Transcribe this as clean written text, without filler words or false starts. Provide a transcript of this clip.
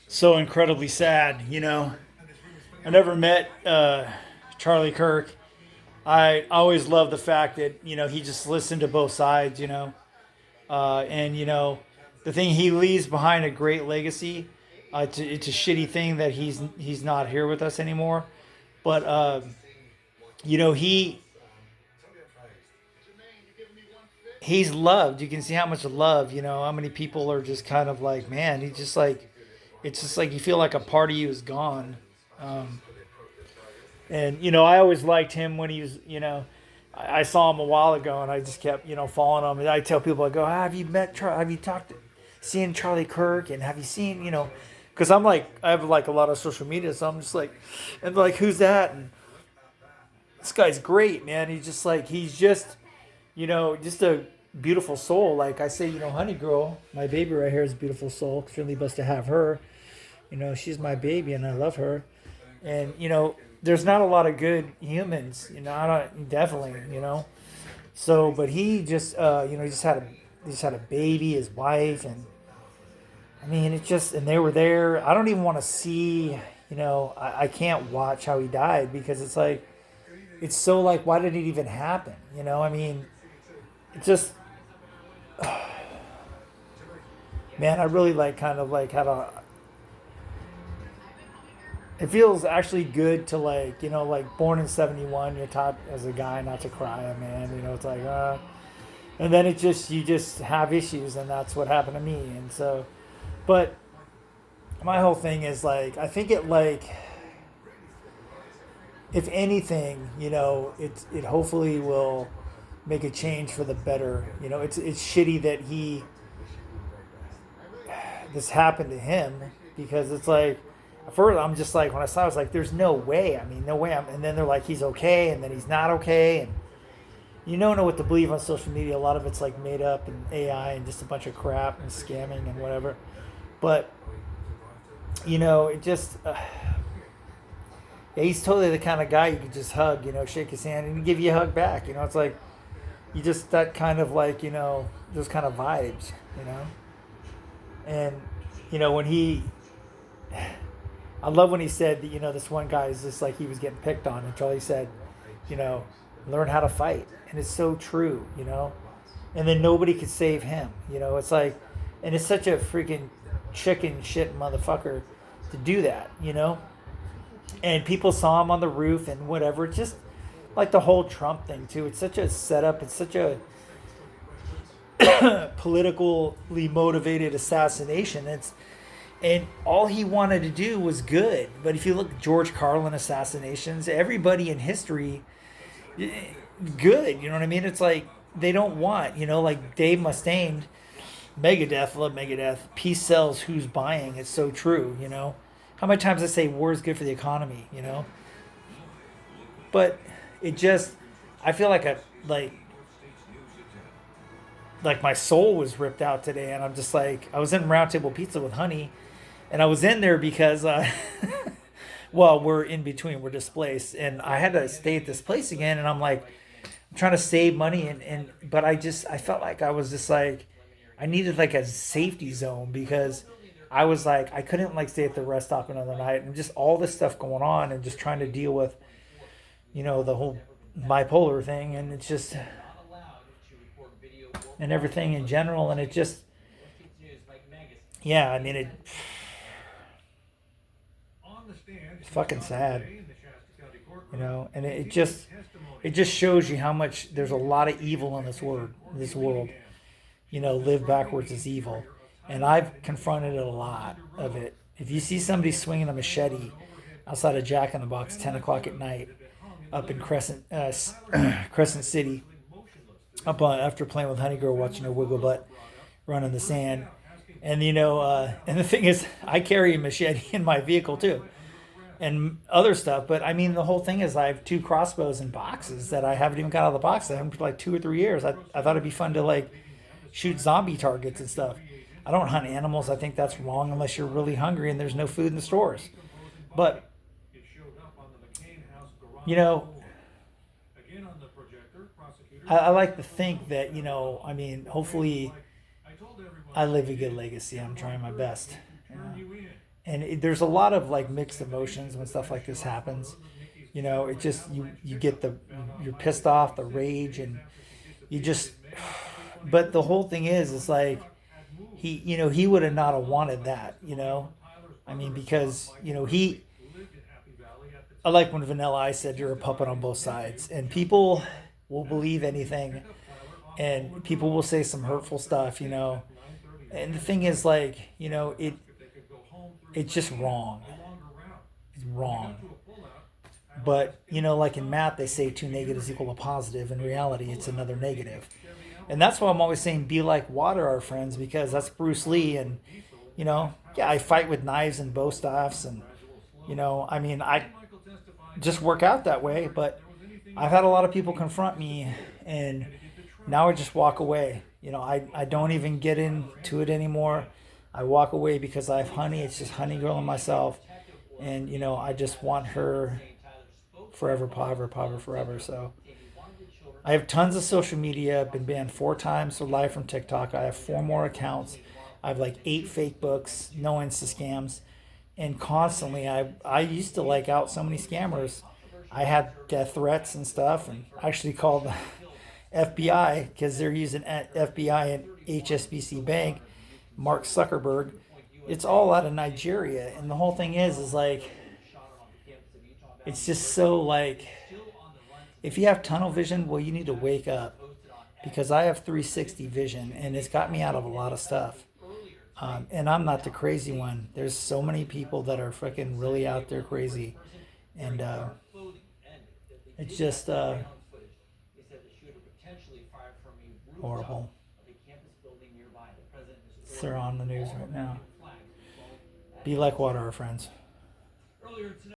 so incredibly sad. You know, I never met Charlie Kirk. I always loved the fact that he just listened to both sides. And the thing he leaves behind a great legacy. It's a shitty thing that he's not here with us anymore. But you know he's loved. You can see how much love. How many people are just kind of like, man, he's just like, it's just like you feel like a part of you is gone. Um, and I always liked him when he was, I saw him a while ago, and I just kept, following him. And I tell people, I go, have you met Have you seen Charlie Kirk, and have you seen, because I'm like, I have like a lot of social media, so I'm just like, and like, who's that? And this guy's great, man. He's just, just a beautiful soul. Like I say, Honey Girl, my baby right here is a beautiful soul. Extremely blessed to have her. She's my baby, and I love her. And there's not a lot of good humans. I don't definitely. So, but he just, he just had a baby, his wife, and I mean, it just, and they were there. I don't even want to see. I can't watch how he died because it's like, it's so like, why did it even happen? I mean, it just, man, I really like kind of like had a. It feels actually good to like, like born in '71, you're taught as a guy not to cry, man. It's like, and then it just, you just have issues, and that's what happened to me. And so, but my whole thing is like, I think it like, if anything, it hopefully will make a change for the better. It's shitty that this happened to him because it's like, at first I'm just like, when I saw it, I was like, there's no way. I mean, no way. And then they're like, he's okay, and then he's not okay, and you don't know what to believe on social media. A lot of it's like made up and AI and just a bunch of crap and scamming and whatever. But it just. Yeah, he's totally the kind of guy you could just hug, shake his hand and give you a hug back. It's like you just that kind of like those kind of vibes, and when I love when he said that this one guy is just like he was getting picked on, and Charlie said, you know, learn how to fight, and it's so true, and then nobody could save him, it's like, and it's such a freaking chicken shit motherfucker to do that, and people saw him on the roof and whatever. It's just like the whole Trump thing too. It's such a setup. It's such a politically motivated assassination. And all he wanted to do was good. But if you look at George Carlin assassinations, everybody in history, good. You know what I mean? It's like they don't want. Like Dave Mustaine, Megadeth, love Megadeth. Peace sells. Who's buying? It's so true. How many times I say war is good for the economy, But it just, I feel like like my soul was ripped out today, and I'm just like, I was in Round Table Pizza with Honey, and I was in there because, well, we're in between, we're displaced, and I had to stay at this place again, and I'm like, I'm trying to save money, but I felt like I was just like, I needed like a safety zone because I was like, I couldn't like stay at the rest stop another night, and just all this stuff going on, and just trying to deal with, the whole bipolar thing, and it's just, and everything in general, and it just, yeah, I mean, it's fucking sad, and it just shows you how much there's a lot of evil in this world. Live backwards is evil, and I've confronted a lot of it. If you see somebody swinging a machete outside of Jack in the Box, 10 o'clock at night, up in Crescent City, up on after playing with Honey Girl, watching her wiggle butt run in the sand, and and the thing is, I carry a machete in my vehicle too, and other stuff. But I mean, the whole thing is, I have two crossbows in boxes that I haven't even got out of the box. I haven't for like 2 or 3 years. I thought it'd be fun to like shoot zombie targets and stuff. I don't hunt animals. I think that's wrong unless you're really hungry and there's no food in the stores. But you know, I like to think that I mean, hopefully, I live a good legacy. I'm trying my best. And there's a lot of like mixed emotions when stuff like this happens. You know, it just you get the you're pissed off, the rage, and you just. But the whole thing is like he would have not have wanted that. I mean, because I like when Vanilla Ice said you're a puppet on both sides, and people will believe anything, and people will say some hurtful stuff. And the thing is, like, it's just wrong. It's wrong. But like in math, they say two negatives equal a positive. In reality, it's another negative, and that's why I'm always saying be like water, our friends, because that's Bruce Lee, and yeah, I fight with knives and bow staffs, and I mean, I just work out that way, but I've had a lot of people confront me, and now I just walk away. I don't even get into it anymore. I walk away because I have Honey. It's just Honey Girl and myself. And, I just want her forever, forever, forever. So I have tons of social media. I've been banned 4 times for live from TikTok. I have 4 more accounts. I have like 8 fake books, no Insta scams. And constantly, I used to like out so many scammers. I had death threats and stuff, and I actually called the FBI because they're using FBI and HSBC Bank, Mark Zuckerberg. It's all out of Nigeria, and the whole thing is like it's just so like if you have tunnel vision, well, you need to wake up because I have 360 vision, and it's got me out of a lot of stuff. And I'm not the crazy one. There's so many people that are freaking really out there crazy, and it's just horrible. They're on the news right now. Be like water, our friends.